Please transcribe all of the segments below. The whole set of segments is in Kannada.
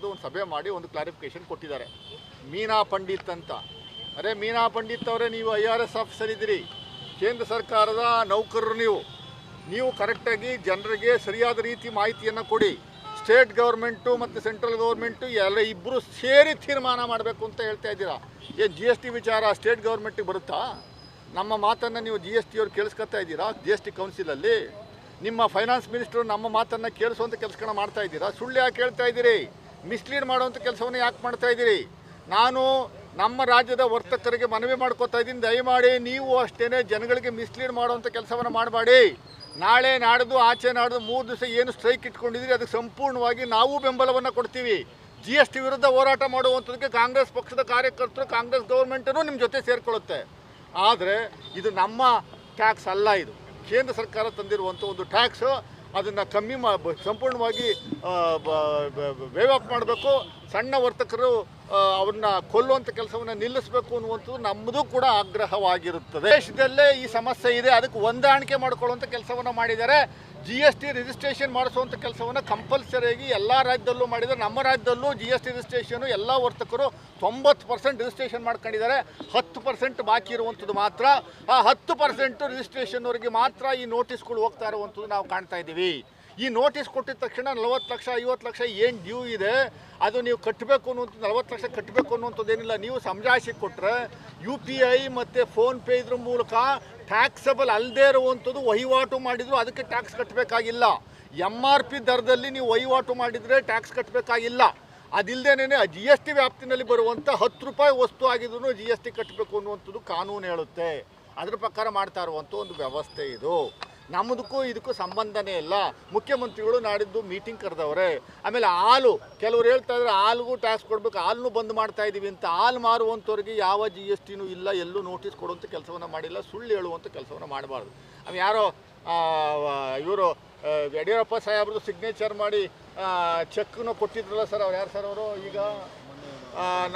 ಕರೆದು ಒಂದು ಸಭೆ ಮಾಡಿ ಒಂದು ಕ್ಲಾರಿಫಿಕೇಶನ್ ಕೊಟ್ಟಿದ್ದಾರೆ. ಮೀನಾ ಪಂಡಿತ್ ಅಂತ. ಅರೆ ಮೀನಾ ಪಂಡಿತ್ ಅವರೇ, ನೀವು IRS ಆಫೀಸರ್ ಇದ್ದೀರಿ, ಕೇಂದ್ರ ಸರ್ಕಾರದ ನೌಕರರು. ನೀವು ಕರೆಕ್ಟಾಗಿ ಜನರಿಗೆ ಸರಿಯಾದ ರೀತಿ ಮಾಹಿತಿಯನ್ನು ಕೊಡಿ. ಸ್ಟೇಟ್ ಗೌರ್ಮೆಂಟು ಮತ್ತು ಸೆಂಟ್ರಲ್ ಗೌರ್ಮೆಂಟು ಎಲ್ಲ ಇಬ್ಬರು ಸೇರಿ ತೀರ್ಮಾನ ಮಾಡಬೇಕು ಅಂತ ಹೇಳ್ತಾ ಇದ್ದೀರಾ. ಏನು GST ವಿಚಾರ ಸ್ಟೇಟ್ ಗೌರ್ಮೆಂಟಿಗೆ ಬರುತ್ತಾ? ನಮ್ಮ ಮಾತನ್ನು ನೀವು GST ಅವ್ರು ಕೇಳಿಸ್ಕೊತಾ ಇದ್ದೀರಾ? GST ಕೌನ್ಸಿಲಲ್ಲಿ ನಿಮ್ಮ ಫೈನಾನ್ಸ್ ಮಿನಿಸ್ಟ್ರು ನಮ್ಮ ಮಾತನ್ನು ಕೇಳಿಸುವಂಥ ಕೆಲಸಗಳನ್ನ ಮಾಡ್ತಾ ಇದ್ದೀರಾ? ಸುಳ್ಳು ಯಾಕೆ ಹೇಳ್ತಾ ಇದ್ದೀರಿ? ಮಿಸ್ಲೀಡ್ ಮಾಡುವಂಥ ಕೆಲಸವನ್ನು ಯಾಕೆ ಮಾಡ್ತಾ ಇದ್ದೀರಿ? ನಾನು ನಮ್ಮ ರಾಜ್ಯದ ವರ್ತಕರಿಗೆ ಮನವಿ ಮಾಡ್ಕೋತಾ ಇದ್ದೀನಿ, ದಯಮಾಡಿ ನೀವು ಅಷ್ಟೇ ಜನಗಳಿಗೆ ಮಿಸ್ಲೀಡ್ ಮಾಡುವಂಥ ಕೆಲಸವನ್ನು ಮಾಡಬೇಡಿ. ನಾಳೆ ನಾಡ್ದು ಆಚೆ ನಾಡ್ದು 3 ದಿವಸ ಏನು ಸ್ಟ್ರೈಕ್ ಇಟ್ಕೊಂಡಿದ್ದೀರಿ ಅದಕ್ಕೆ ಸಂಪೂರ್ಣವಾಗಿ ನಾವು ಬೆಂಬಲವನ್ನು ಕೊಡ್ತೀವಿ. GST ವಿರುದ್ಧ ಹೋರಾಟ ಮಾಡುವಂಥದ್ದಕ್ಕೆ ಕಾಂಗ್ರೆಸ್ ಪಕ್ಷದ ಕಾರ್ಯಕರ್ತರು, ಕಾಂಗ್ರೆಸ್ ಗೌರ್ಮೆಂಟನ್ನು ನಿಮ್ಮ ಜೊತೆ ಸೇರಿಕೊಳ್ಳುತ್ತೆ. ಆದರೆ ಇದು ನಮ್ಮ ಟ್ಯಾಕ್ಸ್ ಅಲ್ಲ, ಇದು ಕೇಂದ್ರ ಸರ್ಕಾರ ತಂದಿರುವಂಥ ಒಂದು ಟ್ಯಾಕ್ಸು. ಅದನ್ನು ಕಮ್ಮಿ ಸಂಪೂರ್ಣವಾಗಿ ವೇವ್ ಆಫ್ ಮಾಡಬೇಕು. ಸಣ್ಣ ವರ್ತಕರು ಅವ್ರನ್ನ ಕೊಲ್ಲುವಂಥ ಕೆಲಸವನ್ನು ನಿಲ್ಲಿಸಬೇಕು ಅನ್ನುವಂಥದ್ದು ನಮ್ಮದು ಕೂಡ ಆಗ್ರಹವಾಗಿರುತ್ತದೆ. ದೇಶದಲ್ಲೇ ಈ ಸಮಸ್ಯೆ ಇದೆ, ಅದಕ್ಕೆ ಹೊಂದಾಣಿಕೆ ಮಾಡಿಕೊಳ್ಳುವಂಥ ಕೆಲಸವನ್ನು ಮಾಡಿದ್ದಾರೆ. GST ರಿಜಿಸ್ಟ್ರೇಷನ್ ಮಾಡಿಸುವಂಥ ಕೆಲಸವನ್ನು ಕಂಪಲ್ಸರಿಯಾಗಿ ಎಲ್ಲ ರಾಜ್ಯದಲ್ಲೂ ಮಾಡಿದ್ದಾರೆ. ನಮ್ಮ ರಾಜ್ಯದಲ್ಲೂ GST ರಿಜಿಸ್ಟ್ರೇಷನು ಎಲ್ಲ ವರ್ತಕರು 90% ರಿಜಿಸ್ಟ್ರೇಷನ್ ಮಾಡ್ಕೊಂಡಿದ್ದಾರೆ. 10% ಬಾಕಿ ಇರುವಂಥದ್ದು ಮಾತ್ರ, ಆ 10% ರಿಜಿಸ್ಟ್ರೇಷನ್ವರೆಗೆ ಮಾತ್ರ ಈ ನೋಟಿಸ್ಗಳು ಹೋಗ್ತಾ ಇರುವಂಥದ್ದು ನಾವು ಕಾಣ್ತಾ ಇದ್ದೀವಿ. ಈ ನೋಟಿಸ್ ಕೊಟ್ಟಿದ ತಕ್ಷಣ 40 ಲಕ್ಷ 50 ಲಕ್ಷ ಏನು ಡ್ಯೂ ಇದೆ ಅದು ನೀವು ಕಟ್ಟಬೇಕು ಅನ್ನುವಂಥದ್ದು, 40 ಲಕ್ಷ ಕಟ್ಟಬೇಕು ಅನ್ನುವಂಥದ್ದು ಏನಿಲ್ಲ. ನೀವು ಸಮಜಾಯಿಷಿ ಕೊಟ್ಟರೆ UPI ಮತ್ತು ಫೋನ್ಪೇ ಇದ್ರ ಮೂಲಕ ಟ್ಯಾಕ್ಸಬಲ್ ಅಲ್ಲದೇ ಇರುವಂಥದ್ದು ವಹಿವಾಟು ಮಾಡಿದ್ರು ಅದಕ್ಕೆ ಟ್ಯಾಕ್ಸ್ ಕಟ್ಟಬೇಕಾಗಿಲ್ಲ. MRP ದರದಲ್ಲಿ ನೀವು ವಹಿವಾಟು ಮಾಡಿದರೆ ಟ್ಯಾಕ್ಸ್ ಕಟ್ಟಬೇಕಾಗಿಲ್ಲ. ಅದಿಲ್ಲದೇನೆ GST ವ್ಯಾಪ್ತಿನಲ್ಲಿ ಬರುವಂಥ 10 ರೂಪಾಯಿ ವಸ್ತು ಆಗಿದ್ರು GST ಕಟ್ಟಬೇಕು ಅನ್ನುವಂಥದ್ದು ಕಾನೂನು ಹೇಳುತ್ತೆ. ಅದ್ರ ಪ್ರಕಾರ ಮಾಡ್ತಾ ಇರುವಂಥ ಒಂದು ವ್ಯವಸ್ಥೆ ಇದು. ನಮ್ಮದಕ್ಕೂ ಇದಕ್ಕೂ ಸಂಬಂಧನೇ ಇಲ್ಲ. ಮುಖ್ಯಮಂತ್ರಿಗಳು ನಾಡಿದ್ದು ಮೀಟಿಂಗ್ ಕರೆದವ್ರೆ. ಆಮೇಲೆ ಹಾಲು, ಕೆಲವರು ಹೇಳ್ತಾ ಇದ್ದಾರೆ ಹಾಲಿಗೂ ಟ್ಯಾಕ್ಸ್ ಕೊಡಬೇಕು, ಹಾಲನ್ನು ಬಂದ್ ಮಾಡ್ತಾ ಇದ್ದೀವಿ ಅಂತ. ಹಾಲು ಮಾರುವಂಥವ್ರಿಗೆ ಯಾವ GSTನೂ ಇಲ್ಲ, ಎಲ್ಲೂ ನೋಟಿಸ್ ಕೊಡುವಂಥ ಕೆಲಸವನ್ನು ಮಾಡಿಲ್ಲ. ಸುಳ್ಳು ಹೇಳುವಂಥ ಕೆಲಸವನ್ನು ಮಾಡಬಾರ್ದು. ಅವು ಯಾರೋ ಇವರು ಯಡಿಯೂರಪ್ಪ ಸಾಹೇಬ್ರದ್ದು ಸಿಗ್ನೇಚರ್ ಮಾಡಿ ಚೆಕ್ನು ಕೊಟ್ಟಿದ್ರಲ್ಲ ಸರ್, ಅವ್ರು ಯಾರು ಸರ್ ಅವರು? ಈಗ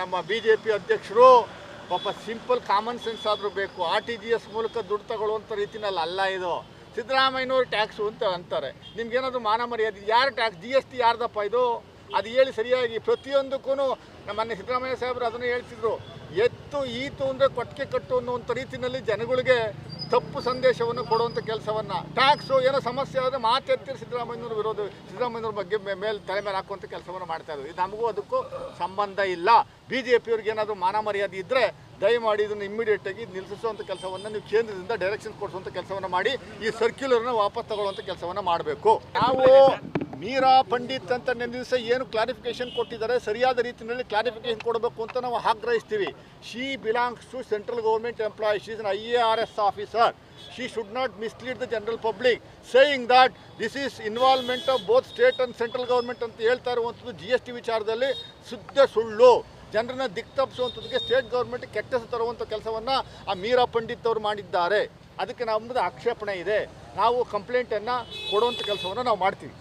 ನಮ್ಮ BJP ಅಧ್ಯಕ್ಷರು. ಪಾಪ ಸಿಂಪಲ್ ಕಾಮನ್ ಸೆನ್ಸ್ ಆದರೂ ಬೇಕು. RTGS ಮೂಲಕ ದುಡ್ಡು ತಗೊಳ್ಳುವಂಥ ರೀತಿನಲ್ಲಿ ಅಲ್ಲ ಇದು. ಸಿದ್ದರಾಮಯ್ಯನವರು ಟ್ಯಾಕ್ಸು ಅಂತ ಅಂತಾರೆ. ನಿಮ್ಗೇನಾದರೂ ಮಾನ ಮರ್ಯಾದೆ? ಯಾರು ಟ್ಯಾಕ್ಸ್? GST ಯಾರ್ದಪ್ಪ ಇದು? ಅದು ಹೇಳಿ ಸರಿಯಾಗಿ. ಪ್ರತಿಯೊಂದಕ್ಕೂ ನಮ್ಮನ್ನೇ ಸಿದ್ದರಾಮಯ್ಯ ಸಾಹೇಬರು ಅದನ್ನು ಹೇಳ್ತಿದ್ರು, ಎತ್ತು ಈತು ಅಂದರೆ ಕೊಟ್ಟಿಗೆ ಕಟ್ಟು ಅನ್ನುವಂಥ ರೀತಿಯಲ್ಲಿ ಜನಗಳಿಗೆ ತಪ್ಪು ಸಂದೇಶವನ್ನು ಕೊಡುವಂಥ ಕೆಲಸವನ್ನು. ಟ್ಯಾಕ್ಸು ಏನೋ ಸಮಸ್ಯೆ ಆದರೆ ಮಾತೆತ್ತಿರು ಸಿದ್ದರಾಮಯ್ಯನವರು ವಿರೋಧ, ಸಿದ್ದರಾಮಯ್ಯನವ್ರ ಬಗ್ಗೆ ಮೇಲೆ ತಲೆ ಮೇಲೆ ಹಾಕುವಂಥ ಕೆಲಸವನ್ನು ಮಾಡ್ತಾ ಇದ್ರು. ಇದು ನಮಗೂ ಅದಕ್ಕೂ ಸಂಬಂಧ ಇಲ್ಲ. BJPಯವ್ರಿಗೆ ಏನಾದರೂ ಮಾನ ಮರ್ಯಾದೆ ಇದ್ದರೆ ದಯಮಾಡಿ ಇದನ್ನು ಇಮ್ಮಿಡಿಯೇಟಾಗಿ ನಿಲ್ಲಿಸುವಂಥ ಕೆಲಸವನ್ನು ನೀವು ಕೇಂದ್ರದಿಂದ ಡೈರೆಕ್ಷನ್ ಕೊಡಿಸುವಂಥ ಕೆಲಸವನ್ನು ಮಾಡಿ ಈ ಸರ್ಕ್ಯುಲರ್ನ ವಾಪಸ್ ತಗೊಳ್ಳುವಂಥ ಕೆಲಸವನ್ನು ಮಾಡಬೇಕು. ನಾವು ಮೀರಾ ಪಂಡಿತ್ ಅಂತ ನೆನ್ನೆ ದಿವಸ ಏನು ಕ್ಲಾರಿಫಿಕೇಶನ್ ಕೊಟ್ಟಿದ್ದಾರೆ ಸರಿಯಾದ ರೀತಿಯಲ್ಲಿ ಕ್ಲಾರಿಫಿಕೇಶನ್ ಕೊಡಬೇಕು ಅಂತ ನಾವು ಆಗ್ರಹಿಸ್ತೀವಿ. She belongs to central government employee, she is an IARS officer. She should not mislead the general public saying that this is involvement of both state and central government ಅಂತ ಹೇಳ್ತಾ ಇರುವಂಥದ್ದು GST ವಿಚಾರದಲ್ಲಿ ಶುದ್ಧ ಸುಳ್ಳು. ಜನರನ್ನ ದಿಕ್ತಪ್ಪಿಸುವಂಥದ್ದಕ್ಕೆ ಸ್ಟೇಟ್ ಗೌರ್ಮೆಂಟ್ ಕೆಟ್ಟ ಹೆಸರು ತರುವಂಥ ಕೆಲಸವನ್ನು ಆ ಮೀರಾ ಪಂಡಿತ್ ಅವರು ಮಾಡಿದ್ದಾರೆ. ಅದಕ್ಕೆ ನಮ್ಮದು ಆಕ್ಷೇಪಣೆ ಇದೆ. ನಾವು ಕಂಪ್ಲೇಂಟನ್ನು ಕೊಡುವಂಥ ಕೆಲಸವನ್ನು ನಾವು ಮಾಡ್ತೀವಿ.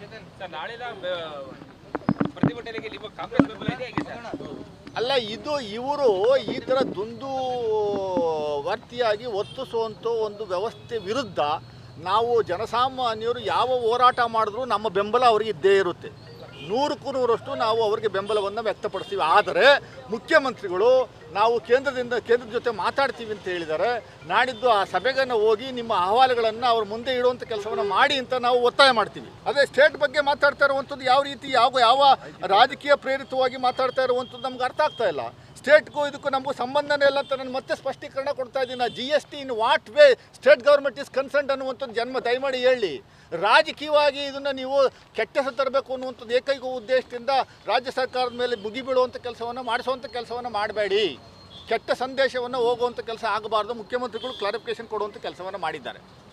ಅಲ್ಲ, ಇದು ಇವರು ಈ ಥರ ದುಂದುವರ್ತಿಯಾಗಿ ವರ್ತಿಸುವಂಥ ಒಂದು ವ್ಯವಸ್ಥೆ ವಿರುದ್ಧ ನಾವು ಜನಸಾಮಾನ್ಯರು ಯಾವ ಹೋರಾಟ ಮಾಡಿದ್ರೂ ನಮ್ಮ ಬೆಂಬಲ ಅವರಿಗೆ ಇದ್ದೇ ಇರುತ್ತೆ. 100ಕ್ಕೂ 100ರಷ್ಟು ನಾವು ಅವರಿಗೆ ಬೆಂಬಲವನ್ನು ವ್ಯಕ್ತಪಡಿಸ್ತೀವಿ. ಆದರೆ ಮುಖ್ಯಮಂತ್ರಿಗಳು ನಾವು ಕೇಂದ್ರದ ಜೊತೆ ಮಾತಾಡ್ತೀವಿ ಅಂತ ಹೇಳಿದ್ದಾರೆ. ನಾಡಿದ್ದು ಆ ಸಭೆಗನ್ನು ಹೋಗಿ ನಿಮ್ಮ ಅಹವಾಲುಗಳನ್ನು ಅವ್ರ ಮುಂದೆ ಇಡುವಂಥ ಕೆಲಸವನ್ನು ಮಾಡಿ ಅಂತ ನಾವು ಒತ್ತಾಯ ಮಾಡ್ತೀವಿ. ಅದೇ ಸ್ಟೇಟ್ ಬಗ್ಗೆ ಮಾತಾಡ್ತಾ ಇರುವಂಥದ್ದು ಯಾವ ರೀತಿ ಯಾವ ರಾಜಕೀಯ ಪ್ರೇರಿತವಾಗಿ ಮಾತಾಡ್ತಾ ಇರುವಂಥದ್ದು ನಮ್ಗೆ ಅರ್ಥ ಆಗ್ತಾ ಇಲ್ಲ. ಸ್ಟೇಟ್ಗೂ ಇದಕ್ಕೂ ನಮಗೂ ಸಂಬಂಧನೇ ಇಲ್ಲ ಅಂತ ನಾನು ಮತ್ತೆ ಸ್ಪಷ್ಟೀಕರಣ ಕೊಡ್ತಾ ಇದ್ದೀನಿ. GST in what way state government is concerned ಅನ್ನುವಂಥದ್ದು ದಯಮಾಡಿ ಹೇಳಿ. ರಾಜಕೀಯವಾಗಿ ಇದನ್ನು ನೀವು ಕೆಟ್ಟ ಹೆಸರು ತರಬೇಕು ಅನ್ನುವಂಥದ್ದು ಏಕೈಕ ಉದ್ದೇಶದಿಂದ ರಾಜ್ಯ ಸರ್ಕಾರದ ಮೇಲೆ ಮುಗಿಬೀಳುವಂಥ ಕೆಲಸವನ್ನು ಮಾಡಿಸುವಂಥ ಕೆಲಸವನ್ನು ಮಾಡಬೇಡಿ. ಕೆಟ್ಟ ಸಂದೇಶವನ್ನು ಹೋಗುವಂಥ ಕೆಲಸ ಆಗಬಾರ್ದು. ಮುಖ್ಯಮಂತ್ರಿಗಳು ಕ್ಲಾರಿಫಿಕೇಶನ್ ಕೊಡುವಂಥ ಕೆಲಸವನ್ನು ಮಾಡಿದ್ದಾರೆ.